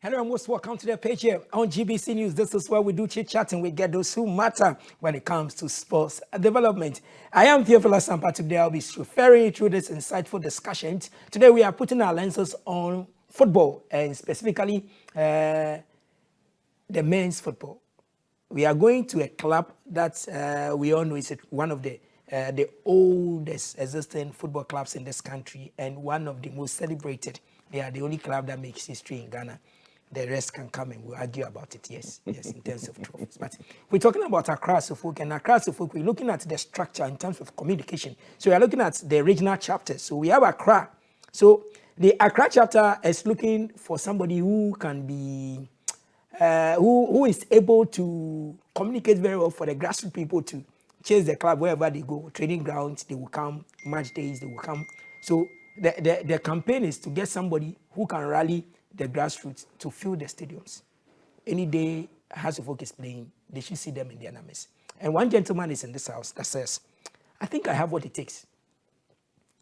Hello and most welcome to the page here on GBC News. This is where we do chit-chatting. We get those who matter when it comes to sports development. I am Theophilus Sampa. Today I'll be referring you through this insightful discussion. Today we are putting our lenses on football and specifically the men's football. We are going to a club that we all know is one of the oldest existing football clubs in this country and one of the most celebrated. They are the only club that makes history in Ghana. The rest can come and we'll argue about it, yes, in terms of trophies. But we're talking about Accra Suffolk, and Accra Suffolk, we're looking at the structure in terms of communication. So we are looking at the regional chapters. So we have Accra. So the Accra chapter is looking for somebody who can be, who is able to communicate very well for the grassroots people to chase the club wherever they go. Training grounds, they will come. Match days, they will come. So the campaign is to get somebody who can rally the grassroots to fill the stadiums. Any day House of Folk is playing, they should see them in their numbers. And one gentleman is in this house that says, I think I have what it takes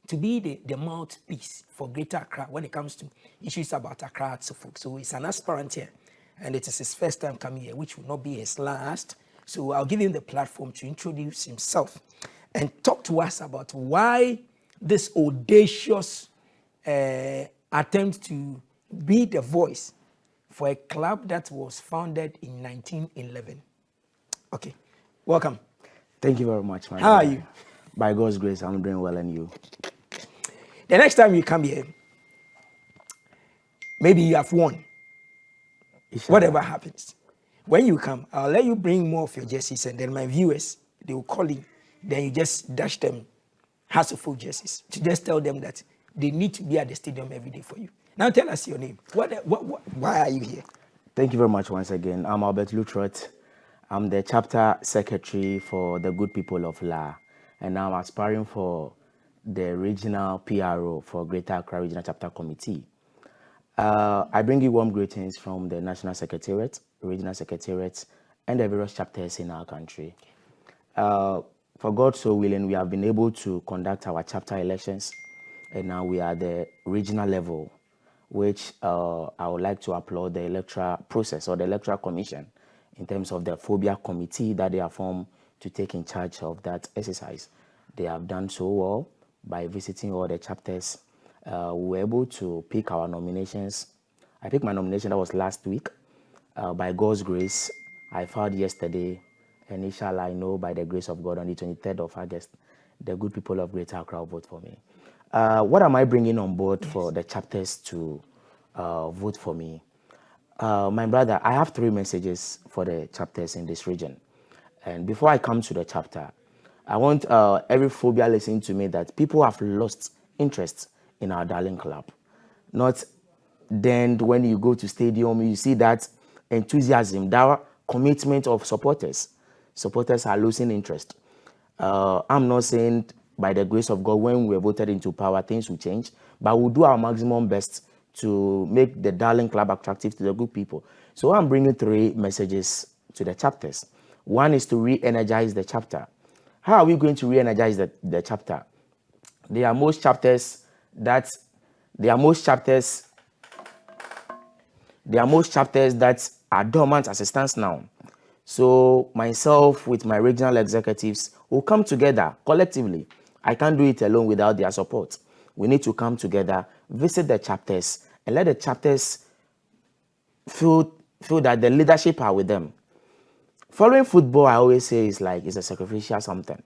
to be the mouthpiece for Greater Accra when it comes to issues about Accra Suffolk. So he's an aspirant here, and it is his first time coming here, which will not be his last. So I'll give him the platform to introduce himself and talk to us about why this audacious attempt to be the voice for a club that was founded in 1911. Okay, welcome. Thank you very much, man. How are you? By God's grace, I'm doing well, and you? The next time you come here, maybe you have won. Whatever happens. When you come, I'll let you bring more of your jerseys, and then my viewers, they will call in. Then you just dash them House of Folk jerseys to just tell them that they need to be at the stadium every day for you. Now tell us your name. Why are you here? Thank you very much once again. I'm Lutterodt. I'm the chapter secretary for the good people of La, and I'm aspiring for the regional PRO for Greater Accra Regional Chapter Committee. I bring you warm greetings from the National Secretariat, Regional Secretariat, and the various chapters in our country. For God so willing, we have been able to conduct our chapter elections, and now we are at the regional level, which I would like to applaud the electoral process or the electoral commission in terms of the phobia committee that they have formed to take in charge of that exercise. They have done so well by visiting all the chapters. We were able to pick our nominations. I picked my nomination, that was last week. By God's grace, I filed yesterday, and inshallah, I know by the grace of God on the 23rd of August, the good people of Greater Accra will vote for me. What am I bringing on board for the chapters to vote for me? My brother, I have 3 messages for the chapters in this region. And before I come to the chapter, I want every phobia listening to me that people have lost interest in our darling club. Not then when you go to stadium, you see that enthusiasm, that commitment of supporters. Supporters are losing interest. I'm not saying by the grace of God, when we're voted into power, things will change. But we'll do our maximum best to make the darling club attractive to the good people. So I'm bringing 3 messages to the chapters. One is to re-energize the chapter. How are we going to re-energize the chapter? There are most chapters that are dormant as it stands now. So myself with my regional executives will come together collectively. I can't do it alone without their support. We need to come together, visit the chapters, and let the chapters feel that the leadership are with them. Following football, I always say, is like it's a sacrificial something.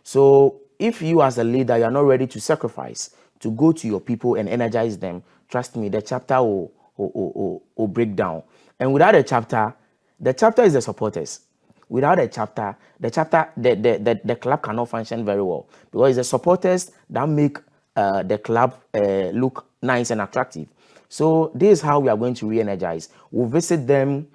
So if you as a leader, you are not ready to sacrifice, to go to your people and energize them, trust me, the chapter will break down. And without a chapter, the chapter is the supporters. Without a chapter, the club cannot function very well, because it's the supporters that make the club look nice and attractive. So this is how we are going to re-energize. We'll visit them,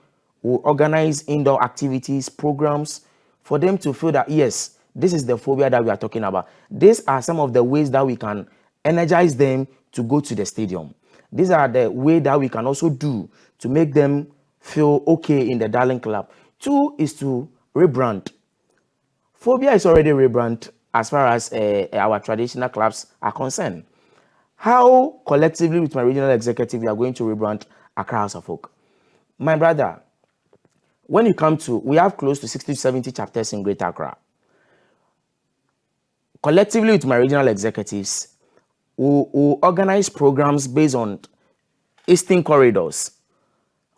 we'll organize indoor activities, programs for them to feel that, yes, this is the phobia that we are talking about. These are some of the ways that we can energize them to go to the stadium. These are the way that we can also do to make them feel okay in the darling club. 2 is to rebrand. Phobia is already rebranded as far as our traditional clubs are concerned. How collectively with my regional executive we are going to rebrand Accra House of Folk? My brother, when you come to, we have close to 60 to 70 chapters in Greater Accra. Collectively with my regional executives, we organize programs based on eastern corridors,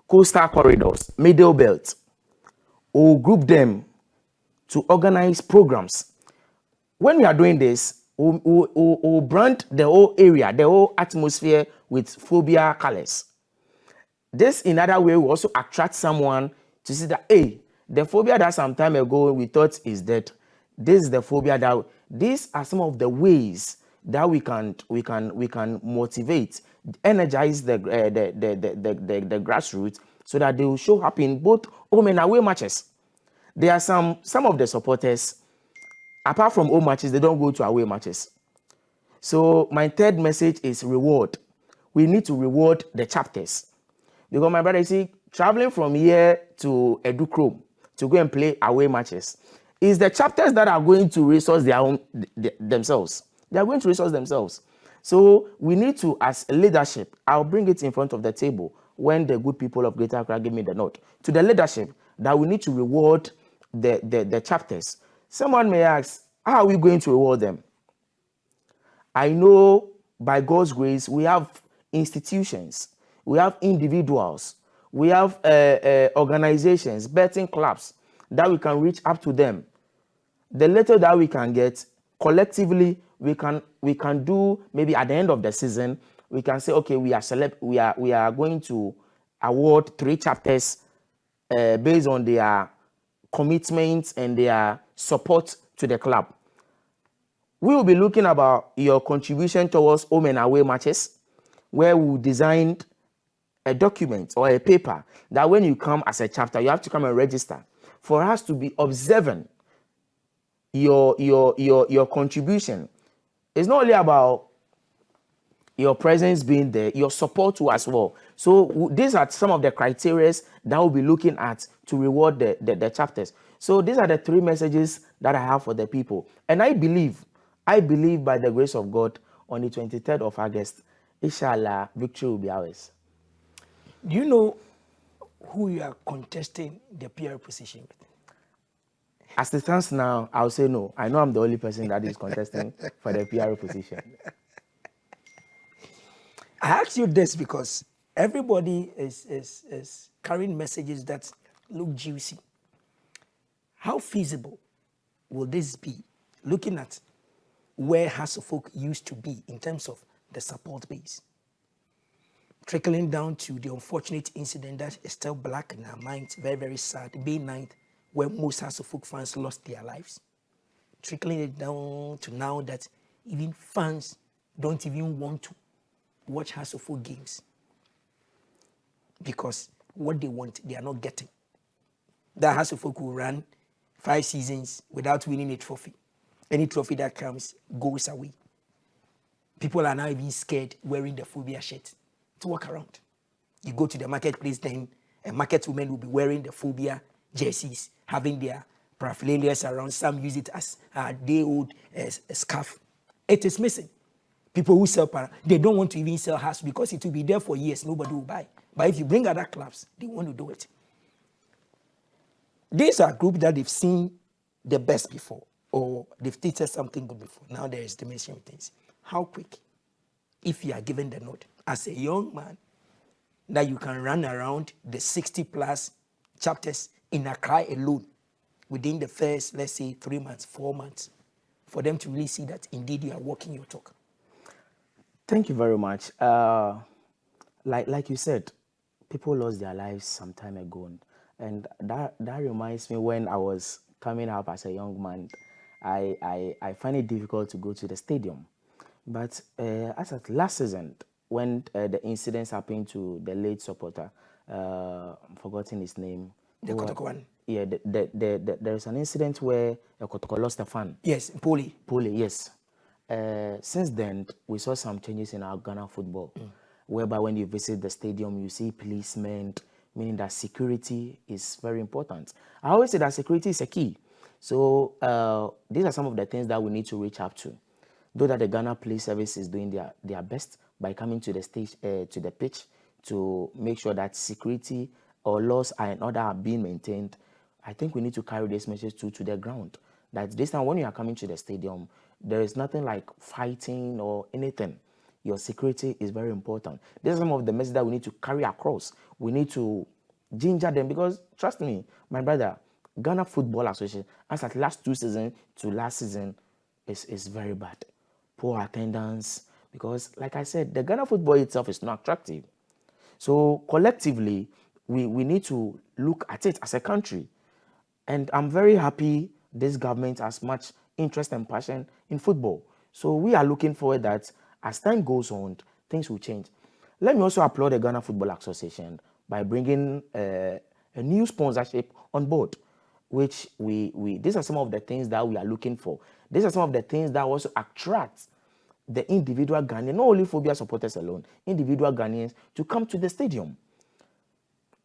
coastal corridors, middle belt. We'll group them to organize programs. When we are doing this, we'll brand the whole area, the whole atmosphere with phobia colors. This, in other way, will also attract someone to see that, hey, the phobia that some time ago we thought is dead. This is the phobia that, these are some of the ways that we can motivate, energize the grassroots so that they will show up in both home and away matches. There are some of the supporters, apart from home matches, they don't go to away matches. So my third message is reward. We need to reward the chapters. Because my brother, you see, traveling from here to Edukrom to go and play away matches is the chapters that are going to resource themselves. They are going to resource themselves. So we need to, as leadership, I'll bring it in front of the table when the good people of Greater Accra give me the note. To the leadership, that we need to reward the chapters. Someone may ask, how are we going to reward them? I know by God's grace, we have institutions, we have individuals, we have organizations, betting clubs that we can reach up to them. The little that we can get collectively, we can do maybe at the end of the season, we can say, okay, we are going to award 3 chapters based on their commitments and their support to the club. We will be looking about your contribution towards home and away matches, where we designed a document or a paper that when you come as a chapter, you have to come and register for us to be observing your contribution. It's not only about your presence being there, your support too as well. So these are some of the criteria that we'll be looking at to reward the chapters. So these are the 3 messages that I have for the people. And I believe by the grace of God, on the 23rd of August, inshallah, victory will be ours. Do you know who you are contesting the PR position with? As it stands now, I'll say no. I know I'm the only person that is contesting for the PR position. I ask you this because everybody is carrying messages that look juicy. How feasible will this be, looking at where Hasselfolk used to be in terms of the support base? Trickling down to the unfortunate incident that is still black in our minds, very, very sad, May 9th, where most Hasselfolk fans lost their lives. Trickling it down to now that even fans don't even want to watch Hasselfolk games because what they want, they are not getting. That Hasselfolk will run 5 seasons without winning a trophy. Any trophy that comes goes away. People are now even scared wearing the phobia shirt to walk around. You go to the marketplace, then a market woman will be wearing the phobia jerseys, having their paraphernalia around. Some use it as a day-old scarf. It is missing. People who sell they don't want to even sell house because it will be there for years. Nobody will buy. But if you bring other clubs, they want to do it. These are groups that they've seen the best before, or they've tasted something good before. Now there is dimension of things. How quick, if you are given the note as a young man, that you can run around the 60+ chapters in Accra alone within the first, let's say, 3 months, 4 months, for them to really see that indeed you are walking your talk? Thank you very much. Like you said, people lost their lives some time ago, and that reminds me when I was coming up as a young man, I find it difficult to go to the stadium. But as at last season, when the incidents happened to the late supporter, I'm forgetting his name. The Kotoko one. Yeah, there's an incident where Kotoko lost a fan. Yes, Poli, yes. Since then, we saw some changes in our Ghana football, whereby when you visit the stadium, you see policemen, meaning that security is very important. I always say that security is a key. So these are some of the things that we need to reach up to. Though that the Ghana Police Service is doing their best by coming to the stage, to the pitch, to make sure that security or laws and order are being maintained, I think we need to carry this message to the ground. That this time when you are coming to the stadium, there is nothing like fighting or anything. Your security is very important. This is some of the message that we need to carry across. We need to ginger them because, trust me, my brother, Ghana Football Association, as at last 2 seasons to last season, is very bad. Poor attendance, because like I said, the Ghana football itself is not attractive. So collectively, we need to look at it as a country. And I'm very happy this government has much interest and passion in football. So we are looking forward that as time goes on, things will change. Let me also applaud the Ghana Football Association by bringing a new sponsorship on board, which these are some of the things that we are looking for. These are some of the things that also attract the individual Ghanaians, not only phobia supporters alone, individual Ghanaians to come to the stadium.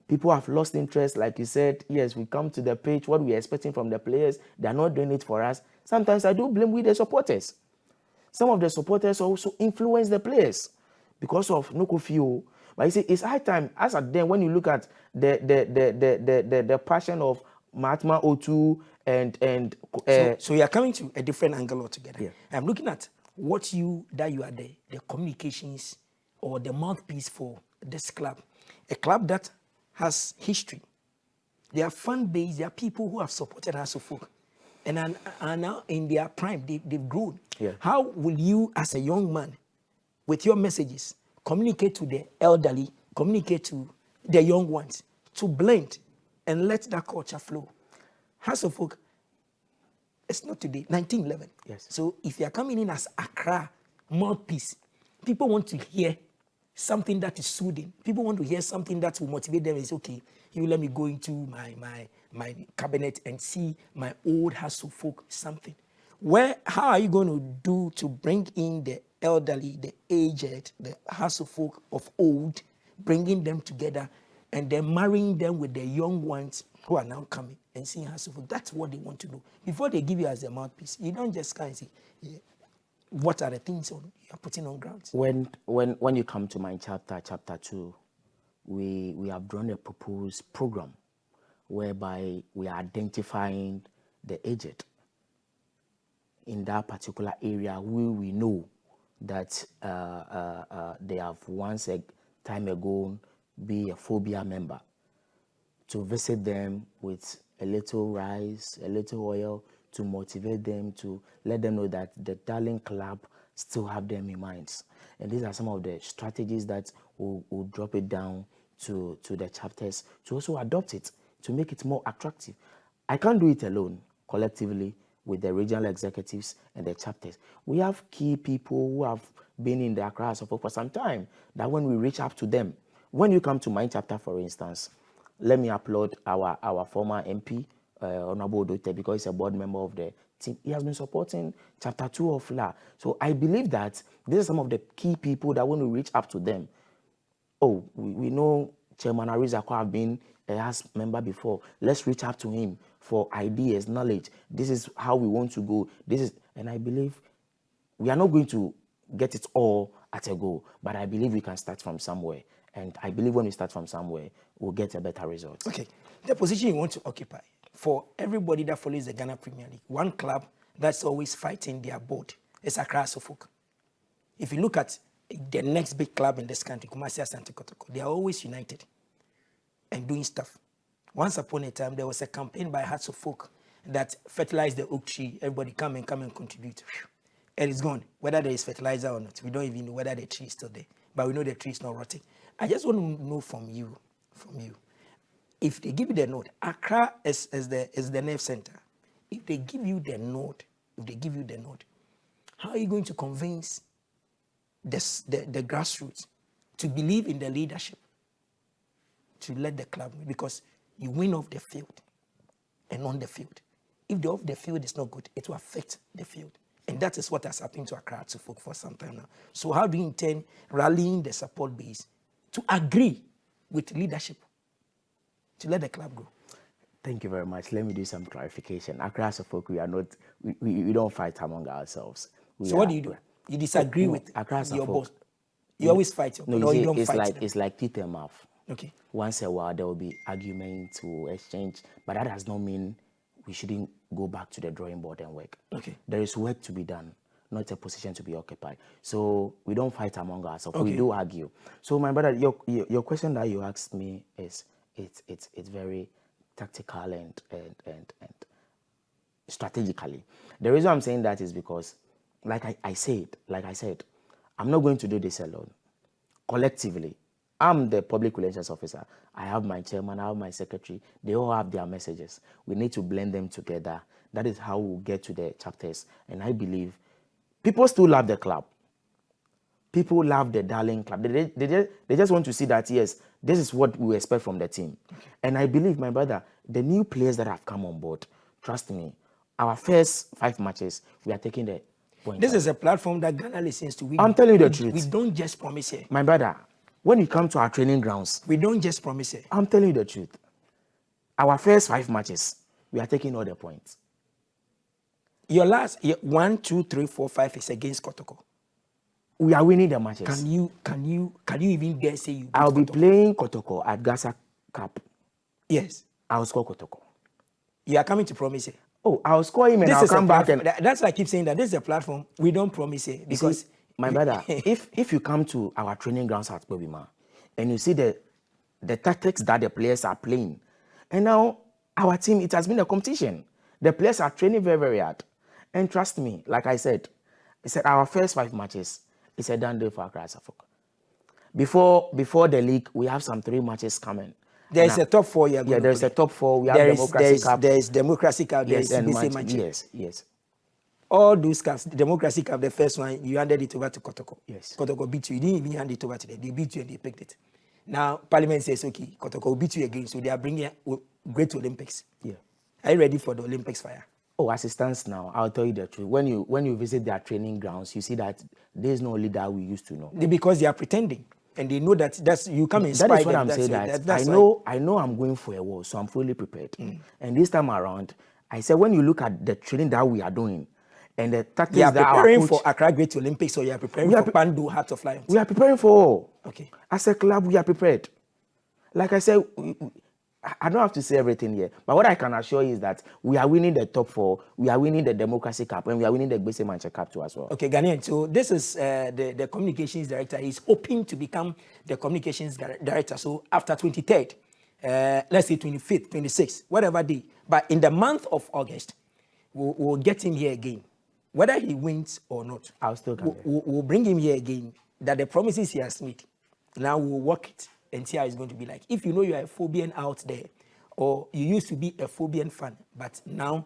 People have lost interest, like you said. Yes, we come to the pitch, what we are expecting from the players, they are not doing it for us. Sometimes I do blame with the supporters. Some of the supporters also influence the players because of Nokofio. But you see, it's high time, as at then, when you look at the passion of Mahatma Otu and so you are coming to a different angle altogether. Yeah. I'm looking at what you are the communications or the mouthpiece for this club, a club that has history. Their fan base, there are people who have supported us folk, and are now in their prime. They've grown. Yeah. How will you, as a young man, with your messages, communicate to the elderly, communicate to the young ones, to blend and let that culture flow? House of Folk, it's not today, 1911. Yes. So if you are coming in as Accra mouthpiece, people want to hear something that is soothing. People want to hear something that will motivate them. It's okay, you let me go into my cabinet and see my old House of Folk something. How are you going to do to bring in the elderly, the aged, the House of Folk of old, bringing them together and then marrying them with the young ones who are now coming and seeing House of Folk? That's what they want to do. Before they give you as a mouthpiece, you don't just kind of say, yeah, what are the things you are putting on ground? When you come to my chapter 2, we have drawn a proposed program whereby we are identifying the aged in that particular area who we know that they have once a time ago be a phobia member, to visit them with a little rice, a little oil, to motivate them, to let them know that the darling club still have them in minds. And these are some of the strategies that will drop it down to the chapters to also adopt it, to make it more attractive. I can't do it alone. Collectively, with the regional executives and the chapters, we have key people who have been in the Accra House of Folk for some time, that when we reach out to them, when you come to my chapter, for instance, let me applaud our former MP, Honorable Odote, because he's a board member of the team. He has been supporting chapter 2 of LA. So I believe that these are some of the key people that when we reach up to them, we know Chairman Ariza have been a House member before. Let's reach out to him for ideas, knowledge. This is how we want to go. And I believe we are not going to get it all at a go, but I believe we can start from somewhere. And I believe when we start from somewhere, we'll get a better result. Okay, the position you want to occupy, for everybody that follows the Ghana Premier League, one club that's always fighting their board is Accra House of Folk. If you look at the next big club in this country, Kumasi Asante Kotoko, they are always united and doing stuff. Once upon a time, there was a campaign by House of Folk that fertilized the oak tree. Everybody come and contribute. And it's gone. Whether there is fertilizer or not, we don't even know whether the tree is still there. But we know the tree is not rotting. I just want to know from you, if they give you the node, Accra is the nerve center. If they give you the node, how are you going to convince the grassroots to believe in the leadership, to let the club win? Because you win off the field and on the field. If the off the field is not good, it will affect the field. And that is what has happened to Accra to Folk for some time now. So how do you intend rallying the support base to agree with leadership to let the club grow? Thank you very much. Let me do some clarification. Accra House of Folk, we don't fight among ourselves. What do you do? You disagree with your boss? You always fight your boss, or you don't fight them? It's like teeth and mouth. Okay. Once a while, there will be arguments to exchange, but that does not mean we shouldn't go back to the drawing board and work. Okay. There is work to be done, not a position to be occupied. So we don't fight among ourselves. Okay. We do argue. So my brother, your question that you asked me is it's very tactical and strategically. The reason I'm saying that is because, like I said, I'm not going to do this alone. Collectively, I'm the public relations officer. I have my chairman, I have my secretary. They all have their messages. We need to blend them together. That is how we'll get to the chapters. And I believe people still love the club. People love the darling club. They just want to see that, yes, this is what we expect from the team. And I believe, my brother, the new players that have come on board, trust me, our first 5 matches, we are taking the point. This is a platform that Ghana listens to. I'm telling you the truth. We don't just promise here. My brother, when you come to our training grounds, We don't just promise here. I'm telling you the truth. Our first 5 matches, we are taking all the points. Your last 1, 2, 3, 4, 5 is against Kotoko. We are winning the matches. Can you even dare say you beat I'll be Kotoko? playing Kotoko at Gasa Cup. Yes. I'll score Kotoko. You are coming to promise here. Oh, I'll score him and This I'll is a come back platform. and... That's why I keep saying that this is a platform we don't promise here. You Because see, my brother, if you come to our training grounds at Bobima and you see the tactics that the players are playing, and now our team, it has been a competition. The players are training very, very hard. And trust me, like I said our first 5 matches, it's a done deal for Accra Suffolk. Before the league, we have some 3 matches coming. there is a top 4 here. Yeah, there's a top 4. We have Democracy Cup. There is Democracy Cup. There Yes, is and GBC match. yes. All those cups, the Democracy Cup, the first one, you handed it over to Kotoko. Yes. Kotoko beat you. You didn't even hand it over to them. They beat you and they picked it. Now, Parliament says, okay, Kotoko will beat you again. So they are bringing great Olympics. Yeah. Are you ready for the Olympics fire? Oh, as it stands now, I'll tell you the truth. When you visit their training grounds, you see that there's no leader we used to know. Because they are pretending. And they know that you come inspire That is what them. I'm That's saying. it. That I know I'm going for a war, so I'm fully prepared. And this time around, I said when you look at the training that we are doing and the tactics You are that our preparing coach, for Accra Great Olympics, or you are preparing for Pandu Heart of Lions? we are preparing for all. Okay. As a club, we are prepared. Like I said, I don't have to say everything here, but what I can assure you is that we are winning the top 4, we are winning the Democracy Cup, and we are winning the GBCNEWS Cup too as well. Okay, Ghanaian. So this is the communications director. He's hoping to become the communications director. So after 23rd, let's say 25th, 26th, whatever day. But in the month of August, we'll get him here again. Whether he wins or not, I'll still come here. we'll bring him here again. That the promises he has made, now we'll work it and see how it's going to be like. If you know you are a Phobian out there, or you used to be a Phobian fan, but now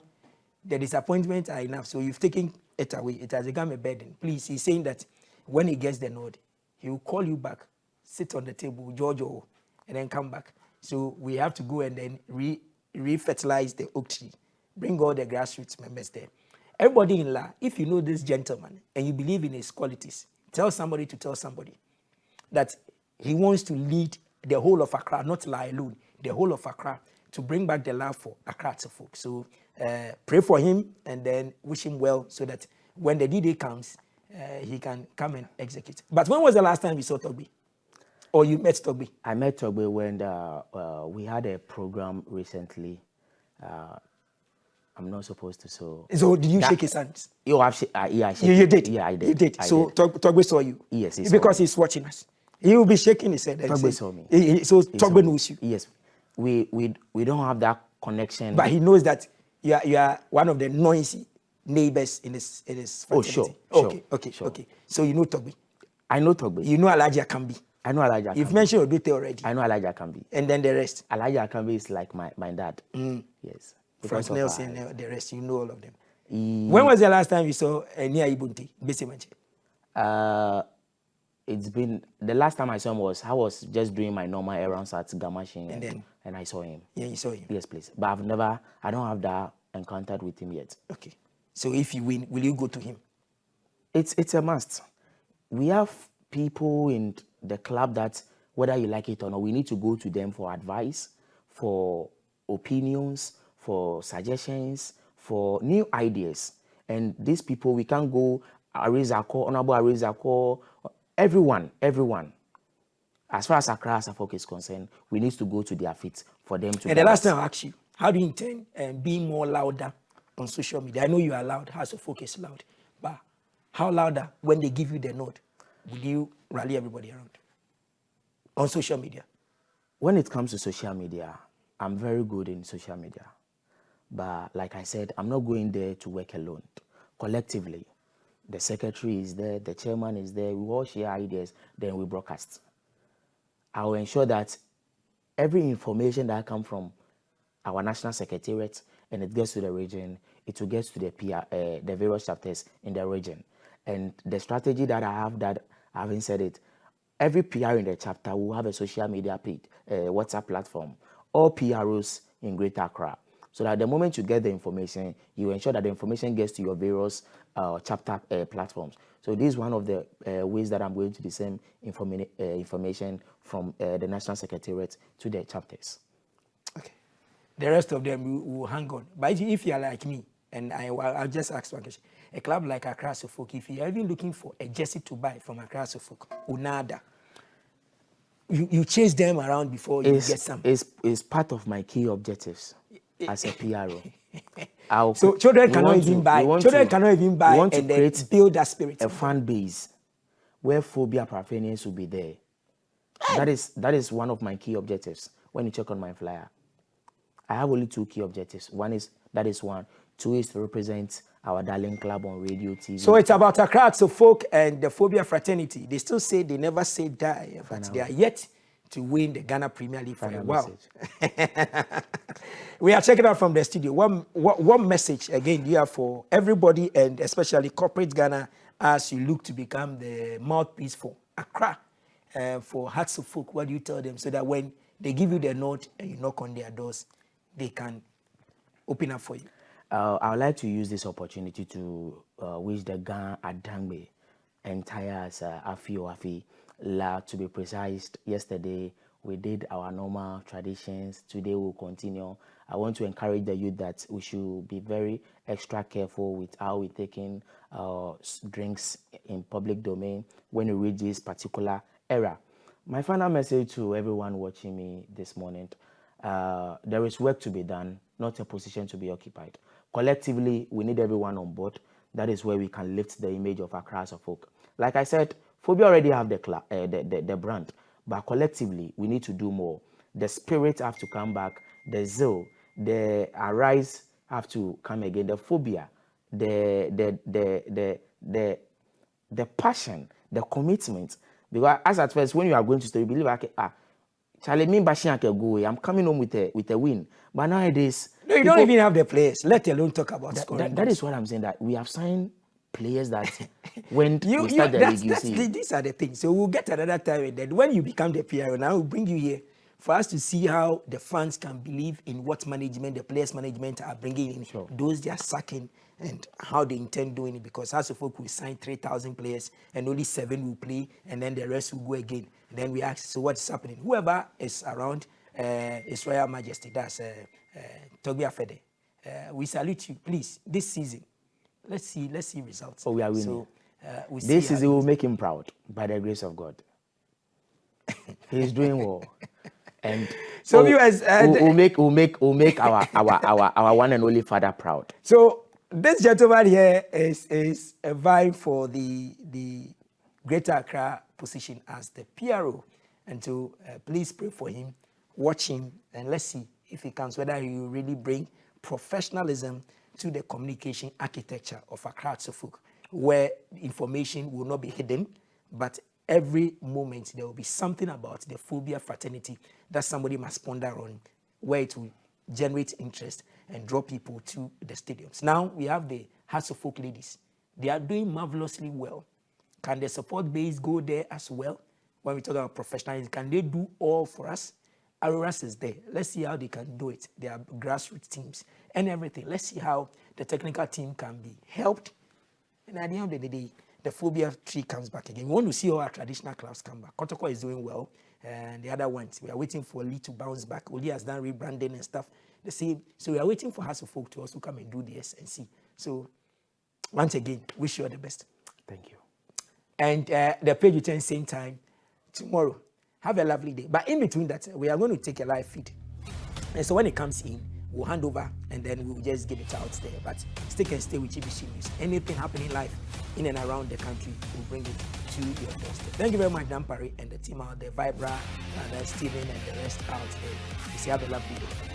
the disappointments are enough, so you've taken it away. It has become a burden. Please, he's saying that when he gets the nod, he will call you back, sit on the table, Giorgio, and then come back. So we have to go and then re-fertilize the oak tree, bring all the grassroots members there. Everybody in La, if you know this gentleman and you believe in his qualities, tell somebody to tell somebody that he wants to lead the whole of Accra, not La alone, the whole of Accra, to bring back the love for Accra to folk. So pray for him and then wish him well so that when the D-Day comes, he can come and execute. But when was the last time you saw Togbe? Or you met Togbe? I met Togbe when we had a program recently. I'm not supposed to, so... So did you shake his hands? Yeah, I shook You did? Yeah, I did. You did? So Togbe saw you? Yes, he saw Because me. he's watching us. He will be shaking his head. Togbe saw me. Togbe knows you. Yes. We don't have that connection. But he knows that you are one of the noisy neighbors in his fraternity. Oh, sure. Okay. So you know Togbe. I know Togbe. You know Elijah Kambi. I know Elijah Kambi. You've mentioned Odute already. I know Elijah Kambi. And then the rest. Elijah Kambi is like my dad. Yes. Frank Nelson and the rest. You know all of them. When was the last time you saw Nia Ibunte, GBCNEWS? It's been, the last time I saw him I was just doing my normal errands at Gamashin and I saw him. Yeah, you saw him. Yes, please. But I don't have that encounter with him yet. Okay. So if you win, will you go to him? It's a must. We have people in the club that, whether you like it or not, we need to go to them for advice, for opinions, for suggestions, for new ideas. And these people, we can't go Arizako, Honorable Arizako, everyone. as far as Accra as a folk is concerned, we need to go to their feet for them to. And the last time I asked you, how do you intend being more louder on social media? I know you are loud, House of Folk is loud, but how louder when they give you the nod? Will you rally everybody around on social media? When it comes to social media, I'm very good in social media. But like I said, I'm not going there to work alone. Collectively, the secretary is there, the chairman is there, we all share ideas, then we broadcast. I will ensure that every information that comes from our national secretariat and it gets to the region, it will get to the the various chapters in the region. And the strategy that I have, that having said it, every PR in the chapter will have a social media page, WhatsApp platform, all PROs in Greater Accra. So that the moment you get the information, you ensure that the information gets to your various chapter platforms. So this is one of the ways that I'm going to disseminate information from the National Secretariat to the chapters. Okay. The rest of them will hang on. But if you are like me, and I'll just ask one question. A club like Accra Suffolk, if you're even looking for a jersey to buy from Accra Suffolk, Unada, you chase them around before you get some. It's part of my key objectives as a PRO. So children cannot even buy. Children cannot even buy and then build that spirit. A fan base where phobia paraphanians will be there. That is one of my key objectives. When you check on my flyer, I have only two key objectives. That is one. Two is to represent our darling club on radio, TV. So it's about Accra Folk and the phobia fraternity. They still say they never say die, but they are yet to win the Ghana Premier League for a while. We are checking out from the studio. What message, again, do you have for everybody and especially corporate Ghana as you look to become the mouthpiece for Accra, for Hearts of Folk? What do you tell them so that when they give you the nod and you knock on their doors, they can open up for you? I would like to use this opportunity to wish the Ghana Adangbe entire Afi La, to be precise. Yesterday we did our normal traditions. Today we'll continue. I want to encourage the youth that we should be very extra careful with how we taking drinks in public domain when we reach this particular era. My final message to everyone watching me this morning: there is work to be done, not a position to be occupied. Collectively, we need everyone on board. That is where we can lift the image of Accra as a folk. Like I said, Phobia already have the brand, but collectively, we need to do more. The spirit have to come back, the zeal, the arise have to come again, the phobia, the passion, the commitment. Because as at first, when you are going to stay, you believe, Charlie, I'm coming home with a win. But nowadays, no, you don't even have the players, let alone talk about scoring. That is what I'm saying, that we have signed players that when we start the league, these are the things. So we'll get another time, and then when you become the PRO, now we'll bring you here for us to see how the fans can believe in what management, the players management are bringing in, those they are sacking, and how they intend doing it. Because House of Folk will sign 3,000 players and only 7 will play, and then the rest will go again. And then we ask, so what's happening? Whoever is around His Royal Majesty, that's Togbia Fede. We salute you, please. This season, let's see results. Oh, we are winning. So, this season will make him proud by the grace of God. He's doing well, and so viewers, we'll make our one and only father proud. So this gentleman here is vying for the Greater Accra position as the PRO, and so please pray for him, watch him, and let's see if he comes, whether he will really bring professionalism to the communication architecture of Accra Suffolk, where information will not be hidden, but every moment there will be something about the phobia fraternity that somebody must ponder on, where it will generate interest and draw people to the stadiums. Now we have the Hearts of Folk ladies. They are doing marvelously well. Can the support base go there as well? When we talk about professionalism, can they do all for us? Auroras is there. Let's see how they can do it. They are grassroots teams and everything. Let's see how the technical team can be helped. And at the end of the day, the phobia tree comes back again. We want to see all our traditional clubs come back. Kotoko is doing well, and the other ones, we are waiting for Lee to bounce back. Oli has done rebranding and stuff. The same. So we are waiting for House of Folk to also come and do this and see. So once again, wish you all the best. Thank you. And the page returns same time tomorrow. Have a lovely day. But in between that, we are going to take a live feed. And so when it comes in, we'll hand over and then we'll just give it out there. But stick and stay with GBC News. Anything happening live in and around the country, we'll bring it to your doorstep. Thank you very much, Dan Parry and the team out there, Vibra, and Steven and the rest out there. You see, have a lovely day.